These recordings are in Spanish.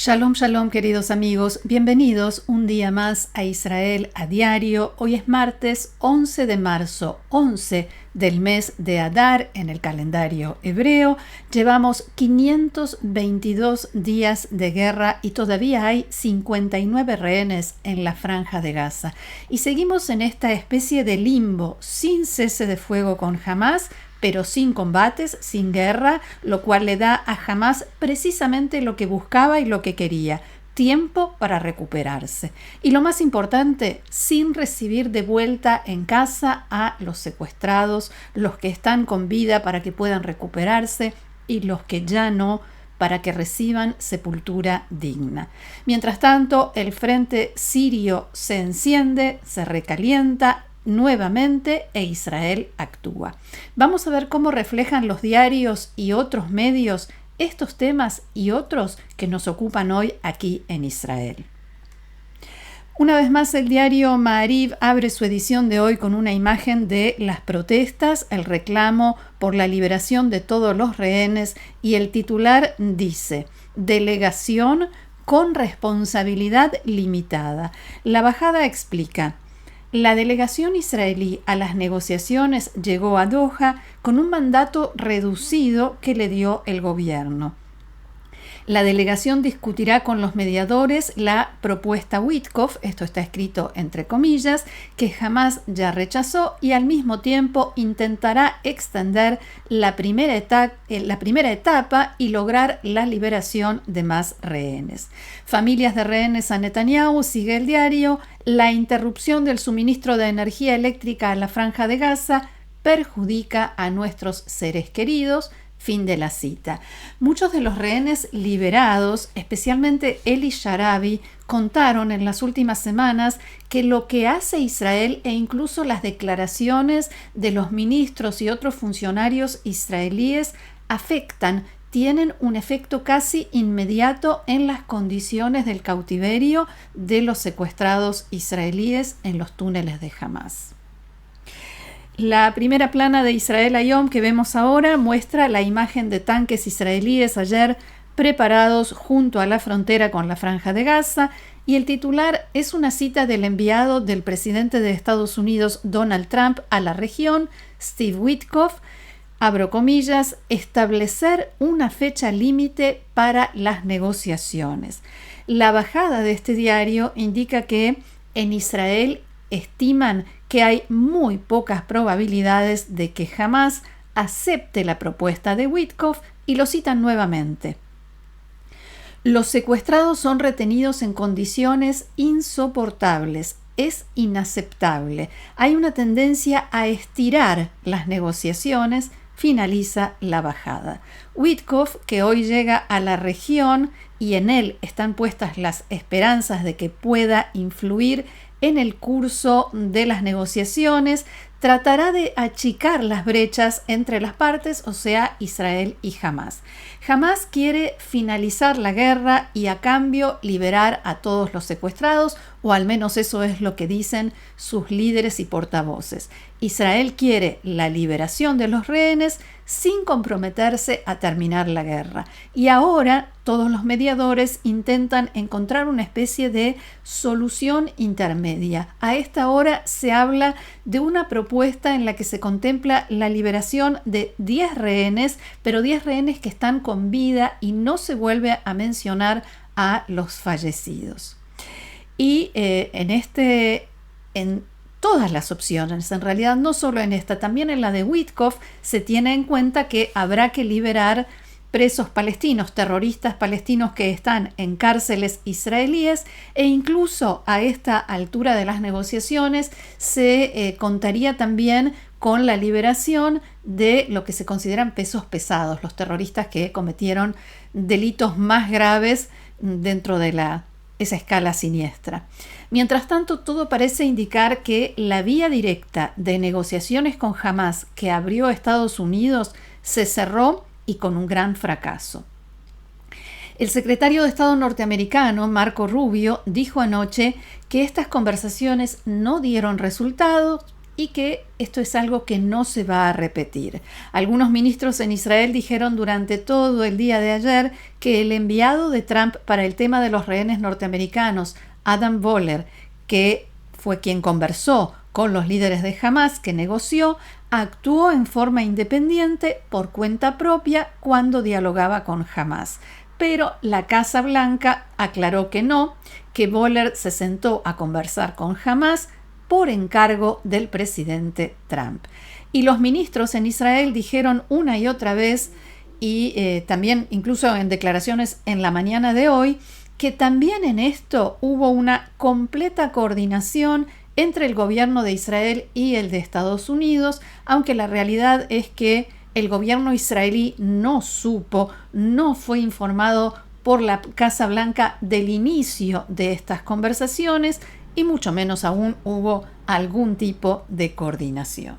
Shalom, shalom, queridos amigos. Bienvenidos un día más a Israel a diario. Hoy es martes 11 de marzo, 11 del mes de Adar en el calendario hebreo. Llevamos 522 días de guerra y todavía hay 59 rehenes en la franja de Gaza. Y seguimos en esta especie de limbo, sin cese de fuego con Hamás, pero sin combates, sin guerra, lo cual le da a Hamás precisamente lo que buscaba y lo que quería: tiempo para recuperarse. Y lo más importante, sin recibir de vuelta en casa a los secuestrados, los que están con vida para que puedan recuperarse y los que ya no, para que reciban sepultura digna. Mientras tanto, el frente sirio se enciende, se recalienta nuevamente e Israel actúa. Vamos a ver cómo reflejan los diarios y otros medios estos temas y otros que nos ocupan hoy aquí en Israel. Una vez más, el diario Maariv abre su edición de hoy con una imagen de las protestas, el reclamo por la liberación de todos los rehenes, y el titular dice: delegación con responsabilidad limitada. La bajada explica: la delegación israelí a las negociaciones llegó a Doha con un mandato reducido que le dio el gobierno. La delegación discutirá con los mediadores la propuesta Witkoff, esto está escrito entre comillas, que Hamás ya rechazó, y al mismo tiempo intentará extender la primera etapa y lograr la liberación de más rehenes. Familias de rehenes a Netanyahu, sigue el diario: la interrupción del suministro de energía eléctrica a la franja de Gaza perjudica a nuestros seres queridos. Fin de la cita. Muchos de los rehenes liberados, especialmente Eli Sharabi, contaron en las últimas semanas que lo que hace Israel e incluso las declaraciones de los ministros y otros funcionarios israelíes tienen un efecto casi inmediato en las condiciones del cautiverio de los secuestrados israelíes en los túneles de Hamás. La primera plana de Israel Hayom que vemos ahora muestra la imagen de tanques israelíes ayer preparados junto a la frontera con la franja de Gaza, y el titular es una cita del enviado del presidente de Estados Unidos Donald Trump a la región, Steve Witkoff, abro comillas, establecer una fecha límite para las negociaciones. La bajada de este diario indica que en Israel estiman que hay muy pocas probabilidades de que Hamás acepte la propuesta de Witkoff, y lo citan nuevamente: los secuestrados son retenidos en condiciones insoportables. Es inaceptable. Hay una tendencia a estirar las negociaciones, finaliza la bajada. Witkoff, que hoy llega a la región y en él están puestas las esperanzas de que pueda influir en el curso de las negociaciones, tratará de achicar las brechas entre las partes, o sea, Israel y Hamás. Hamás quiere finalizar la guerra y a cambio liberar a todos los secuestrados, o al menos eso es lo que dicen sus líderes y portavoces. Israel quiere la liberación de los rehenes sin comprometerse a terminar la guerra. Y ahora todos los mediadores intentan encontrar una especie de solución intermedia. A esta hora se habla de una propuesta en la que se contempla la liberación de 10 rehenes, pero 10 rehenes que están con vida, y no se vuelve a mencionar a los fallecidos. Y en todas las opciones, en realidad no solo en esta, también en la de Witkoff, se tiene en cuenta que habrá que liberar presos palestinos, terroristas palestinos que están en cárceles israelíes, e incluso a esta altura de las negociaciones se contaría también con la liberación de lo que se consideran pesos pesados, los terroristas que cometieron delitos más graves dentro de esa escala siniestra. Mientras tanto, todo parece indicar que la vía directa de negociaciones con Hamás que abrió Estados Unidos se cerró, y con un gran fracaso. El secretario de Estado norteamericano, Marco Rubio, dijo anoche que estas conversaciones no dieron resultados y que esto es algo que no se va a repetir. Algunos ministros en Israel dijeron durante todo el día de ayer que el enviado de Trump para el tema de los rehenes norteamericanos, Adam Boehler, que fue quien conversó con los líderes de Hamás, que negoció, actuó en forma independiente por cuenta propia cuando dialogaba con Hamás. Pero la Casa Blanca aclaró que no, que Boehler se sentó a conversar con Hamás por encargo del presidente Trump. Y los ministros en Israel dijeron una y otra vez, y también incluso en declaraciones en la mañana de hoy, que también en esto hubo una completa coordinación entre el gobierno de Israel y el de Estados Unidos, aunque la realidad es que el gobierno israelí no supo, no fue informado por la Casa Blanca del inicio de estas conversaciones y mucho menos aún hubo algún tipo de coordinación.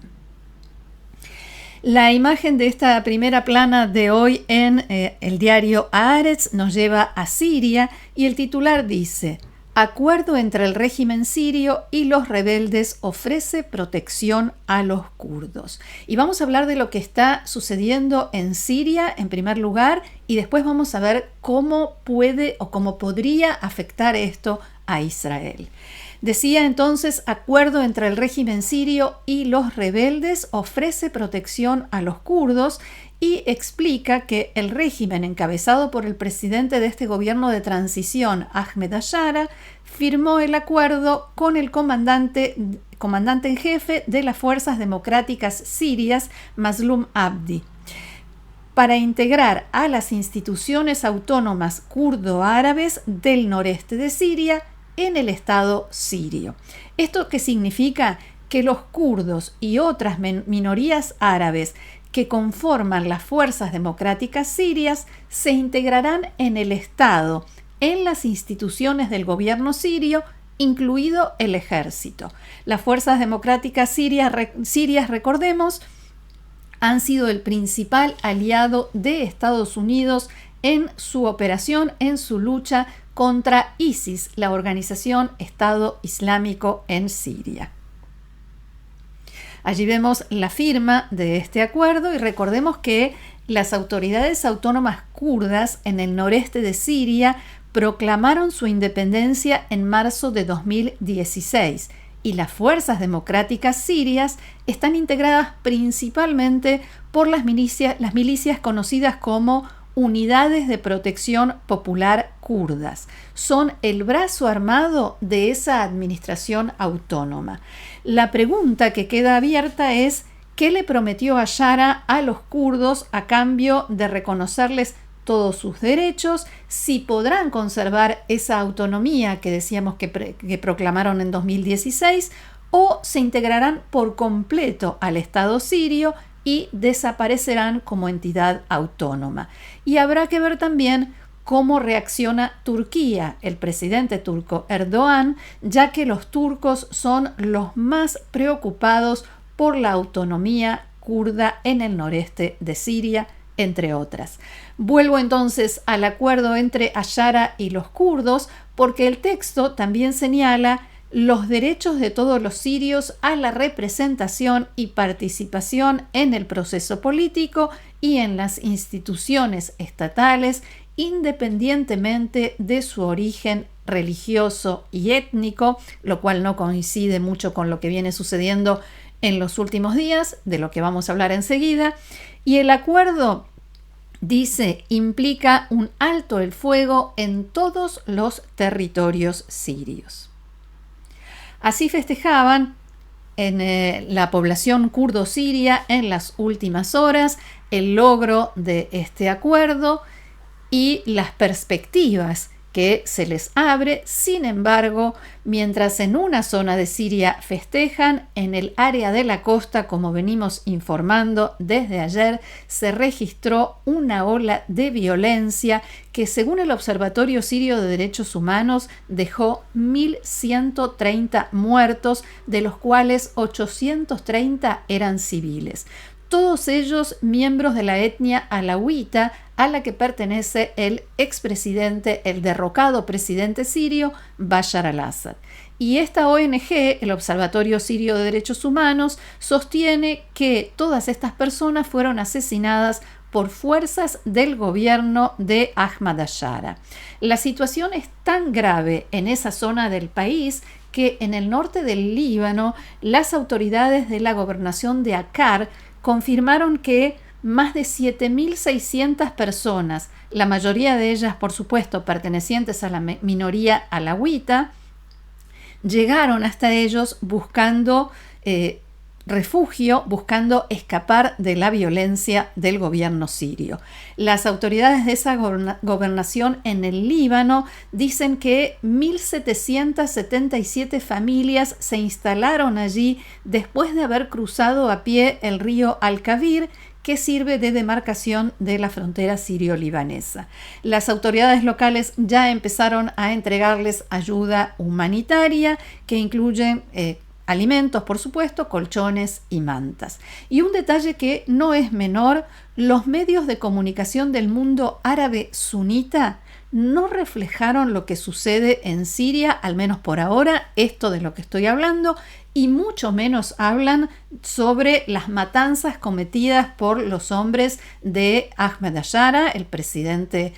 La imagen de esta primera plana de hoy en el diario Haaretz nos lleva a Siria y el titular dice: Acuerdo entre el régimen sirio y los rebeldes ofrece protección a los kurdos. Y vamos a hablar de lo que está sucediendo en Siria en primer lugar y después vamos a ver cómo puede o cómo podría afectar esto a Israel. Decía entonces, acuerdo entre el régimen sirio y los rebeldes ofrece protección a los kurdos y explica que el régimen encabezado por el presidente de este gobierno de transición, Ahmed Ashara, firmó el acuerdo con el comandante en jefe de las Fuerzas Democráticas Sirias, Mazloum Abdi, para integrar a las instituciones autónomas kurdo-árabes del noreste de Siria en el Estado sirio. ¿Esto qué significa? Que los kurdos y otras minorías árabes que conforman las fuerzas democráticas sirias se integrarán en el Estado, en las instituciones del gobierno sirio, incluido el ejército. Las fuerzas democráticas sirias, recordemos, han sido el principal aliado de Estados Unidos en su operación, en su lucha contra ISIS, la organización Estado Islámico en Siria. Allí vemos la firma de este acuerdo y recordemos que las autoridades autónomas kurdas en el noreste de Siria proclamaron su independencia en marzo de 2016 y las fuerzas democráticas sirias están integradas principalmente por las milicias conocidas como Unidades de Protección Popular Kurdas. Son el brazo armado de esa administración autónoma. La pregunta que queda abierta es: ¿qué le prometió Ashara a los kurdos a cambio de reconocerles todos sus derechos? ¿Si podrán conservar esa autonomía que decíamos que proclamaron en 2016 o se integrarán por completo al Estado sirio y desaparecerán como entidad autónoma? Y habrá que ver también cómo reacciona Turquía, el presidente turco Erdogan, ya que los turcos son los más preocupados por la autonomía kurda en el noreste de Siria, entre otras. Vuelvo entonces al acuerdo entre Ashara y los kurdos, porque el texto también señala los derechos de todos los sirios a la representación y participación en el proceso político y en las instituciones estatales, independientemente de su origen religioso y étnico, lo cual no coincide mucho con lo que viene sucediendo en los últimos días, de lo que vamos a hablar enseguida. Y el acuerdo, dice, implica un alto el fuego en todos los territorios sirios. Así festejaban en la población kurdo-siria en las últimas horas el logro de este acuerdo y las perspectivas que se les abre. Sin embargo, mientras en una zona de Siria festejan, en el área de la costa, como venimos informando desde ayer, se registró una ola de violencia que, según el Observatorio Sirio de Derechos Humanos, dejó 1.130 muertos, de los cuales 830 eran civiles. todos ellos miembros de la etnia alawita a la que pertenece el expresidente, el derrocado presidente sirio Bashar al-Assad. Y esta ONG, el Observatorio Sirio de Derechos Humanos, sostiene que todas estas personas fueron asesinadas por fuerzas del gobierno de Ahmad al-Shara. La situación es tan grave en esa zona del país que en el norte del Líbano las autoridades de la gobernación de Akkar confirmaron que más de 7.600 personas, la mayoría de ellas, por supuesto, pertenecientes a la minoría alawita, llegaron hasta ellos buscando refugio, buscando escapar de la violencia del gobierno sirio. Las autoridades de esa gobernación en el Líbano dicen que 1.777 familias se instalaron allí después de haber cruzado a pie el río Al-Kabir, que sirve de demarcación de la frontera sirio-libanesa. Las autoridades locales ya empezaron a entregarles ayuda humanitaria que incluyen alimentos, por supuesto, colchones y mantas. Y un detalle que no es menor, los medios de comunicación del mundo árabe sunita no reflejaron lo que sucede en Siria, al menos por ahora, esto de lo que estoy hablando, y mucho menos hablan sobre las matanzas cometidas por los hombres de Ahmed al-Shara, el presidente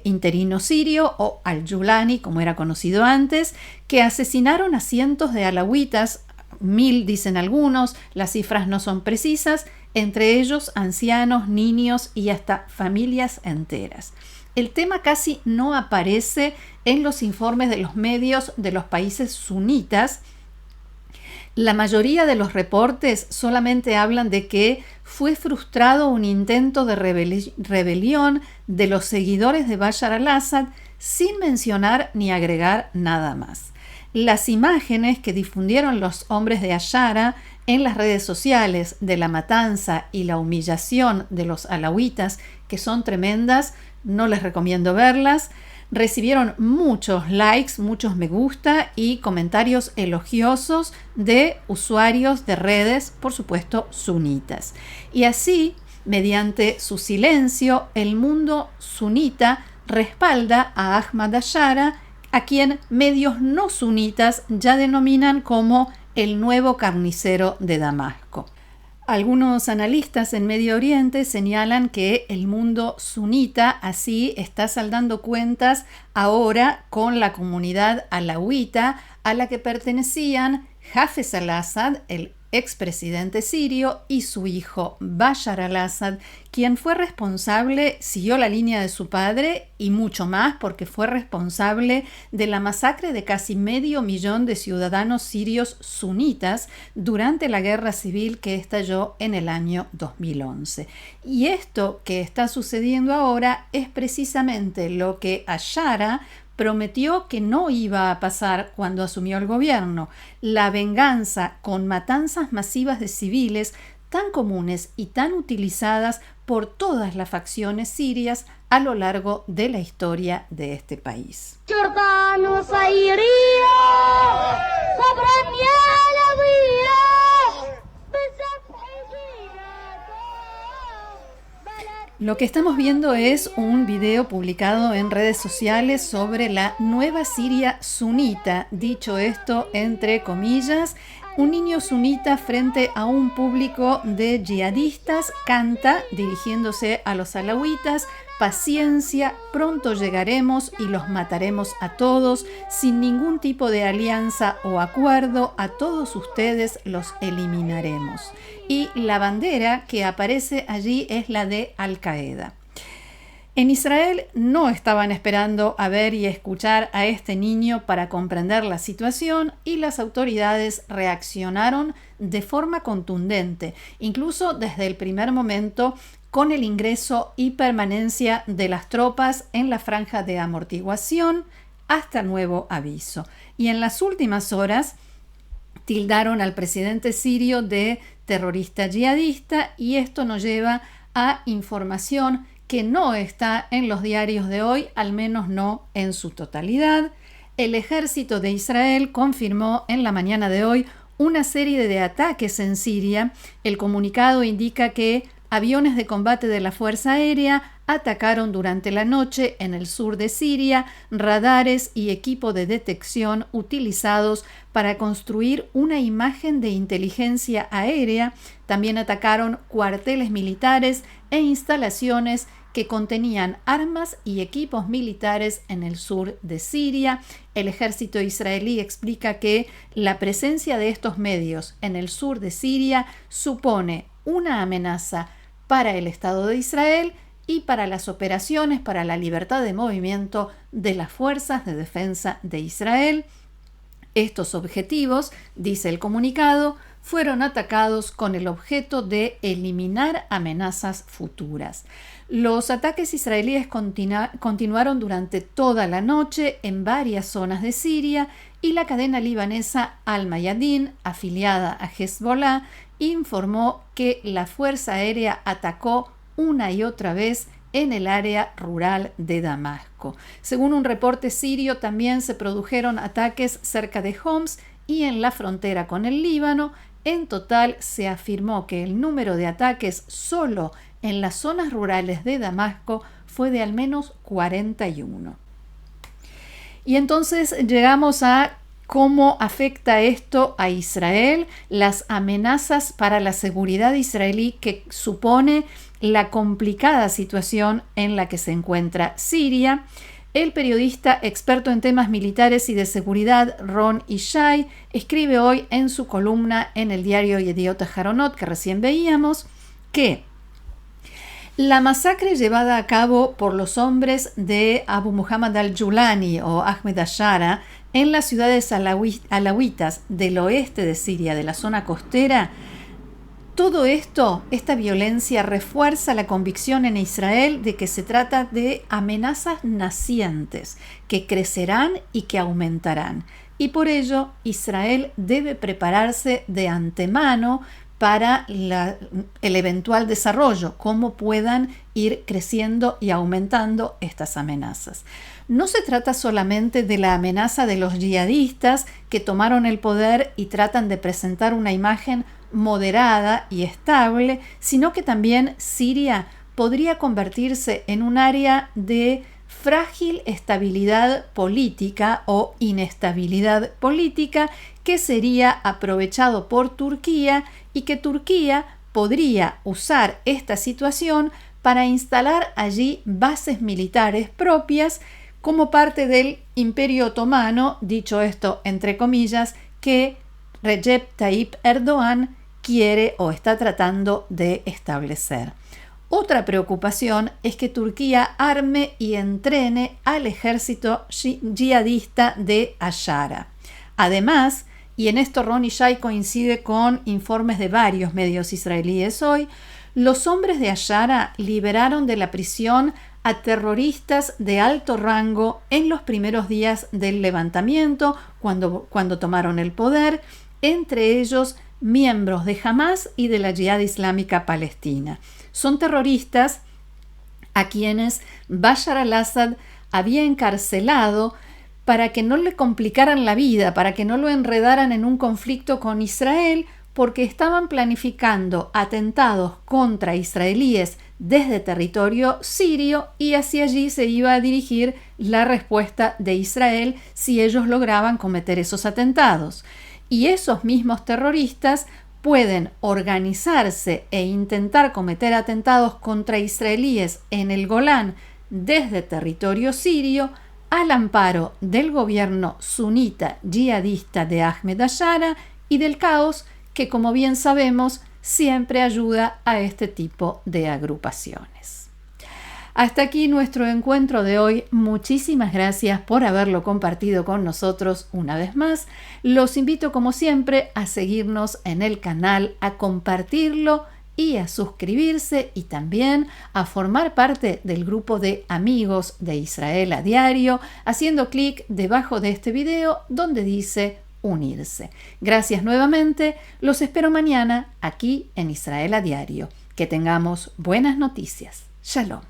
interino sirio, o al-Julani, como era conocido antes, que asesinaron a cientos de alawitas, 1.000 dicen algunos, las cifras no son precisas, entre ellos ancianos, niños y hasta familias enteras. El tema casi no aparece en los informes de los medios de los países sunitas. La mayoría de los reportes solamente hablan de que fue frustrado un intento de rebelión de los seguidores de Bashar al-Assad sin mencionar ni agregar nada más. Las imágenes que difundieron los hombres de al-Shara en las redes sociales de la matanza y la humillación de los alawitas, que son tremendas, no les recomiendo verlas, recibieron muchos likes, muchos me gusta y comentarios elogiosos de usuarios de redes, por supuesto, sunitas. Y así, mediante su silencio, el mundo sunita respalda a Ahmad al-Shara, a quien medios no sunitas ya denominan como el nuevo carnicero de Damasco. Algunos analistas en Medio Oriente señalan que el mundo sunita así está saldando cuentas ahora con la comunidad alawita a la que pertenecían Hafez al-Assad, el expresidente sirio, y su hijo Bashar al-Assad, quien fue responsable, siguió la línea de su padre y mucho más porque fue responsable de la masacre de casi 500.000 de ciudadanos sirios sunitas durante la guerra civil que estalló en el año 2011. Y esto que está sucediendo ahora es precisamente lo que al-Shara prometió que no iba a pasar cuando asumió el gobierno: la venganza con matanzas masivas de civiles tan comunes y tan utilizadas por todas las facciones sirias a lo largo de la historia de este país. Lo que estamos viendo es un video publicado en redes sociales sobre la nueva Siria sunita, dicho esto entre comillas. Un niño sunita frente a un público de yihadistas canta, dirigiéndose a los alawitas: paciencia, pronto llegaremos y los mataremos a todos, sin ningún tipo de alianza o acuerdo, a todos ustedes los eliminaremos. Y la bandera que aparece allí es la de Al-Qaeda. En Israel no estaban esperando a ver y escuchar a este niño para comprender la situación y las autoridades reaccionaron de forma contundente, incluso desde el primer momento, con el ingreso y permanencia de las tropas en la franja de amortiguación hasta nuevo aviso. Y en las últimas horas tildaron al presidente sirio de terrorista yihadista, y esto nos lleva a información que no está en los diarios de hoy, al menos no en su totalidad. El ejército de Israel confirmó en la mañana de hoy una serie de ataques en Siria. El comunicado indica que aviones de combate de la Fuerza Aérea atacaron durante la noche en el sur de Siria radares y equipo de detección utilizados para construir una imagen de inteligencia aérea. También atacaron cuarteles militares e instalaciones que contenían armas y equipos militares en el sur de Siria. El ejército israelí explica que la presencia de estos medios en el sur de Siria supone una amenaza para el Estado de Israel y para las operaciones para la libertad de movimiento de las fuerzas de defensa de Israel. Estos objetivos, dice el comunicado, fueron atacados con el objeto de eliminar amenazas futuras. Los ataques israelíes continuaron durante toda la noche en varias zonas de Siria y la cadena libanesa Al-Mayadin, afiliada a Hezbollah, informó que la Fuerza Aérea atacó una y otra vez en el área rural de Damasco. Según un reporte sirio, también se produjeron ataques cerca de Homs y en la frontera con el Líbano. En total, se afirmó que el número de ataques solo en las zonas rurales de Damasco fue de al menos 41. Y entonces llegamos a cómo afecta esto a Israel, las amenazas para la seguridad israelí que supone la complicada situación en la que se encuentra Siria. El periodista experto en temas militares y de seguridad Ron Ishai escribe hoy en su columna en el diario Yediot Aharonot, que recién veíamos, que la masacre llevada a cabo por los hombres de Abu Muhammad al-Julani o Ahmed al-Shara en las ciudades alawitas del oeste de Siria, de la zona costera, todo esto, esta violencia refuerza la convicción en Israel de que se trata de amenazas nacientes, que crecerán y que aumentarán. Y por ello, Israel debe prepararse de antemano para el eventual desarrollo, cómo puedan ir creciendo y aumentando estas amenazas. No se trata solamente de la amenaza de los yihadistas que tomaron el poder y tratan de presentar una imagen moderada y estable, sino que también Siria podría convertirse en un área de frágil estabilidad política o inestabilidad política que sería aprovechado por Turquía y que Turquía podría usar esta situación para instalar allí bases militares propias como parte del Imperio Otomano, dicho esto entre comillas, que Recep Tayyip Erdogan quiere o está tratando de establecer. Otra preocupación es que Turquía arme y entrene al ejército yihadista de Al-Shara. Además, y en esto Ron Ishai coincide con informes de varios medios israelíes hoy, los hombres de Al-Shara liberaron de la prisión a terroristas de alto rango en los primeros días del levantamiento, cuando tomaron el poder, entre ellos miembros de Hamas y de la Yihad Islámica Palestina. Son terroristas a quienes Bashar al-Assad había encarcelado para que no le complicaran la vida, para que no lo enredaran en un conflicto con Israel, porque estaban planificando atentados contra israelíes desde territorio sirio y hacia allí se iba a dirigir la respuesta de Israel si ellos lograban cometer esos atentados. Y esos mismos terroristas pueden organizarse e intentar cometer atentados contra israelíes en el Golán desde territorio sirio al amparo del gobierno sunita yihadista de Ahmed al-Shara y del caos que, como bien sabemos, siempre ayuda a este tipo de agrupaciones. Hasta aquí nuestro encuentro de hoy. Muchísimas gracias por haberlo compartido con nosotros una vez más. Los invito, como siempre, a seguirnos en el canal, a compartirlo y a suscribirse y también a formar parte del grupo de amigos de Israel a diario, haciendo clic debajo de este video donde dice unirse. Gracias nuevamente. Los espero mañana aquí en Israel a diario. Que tengamos buenas noticias. Shalom.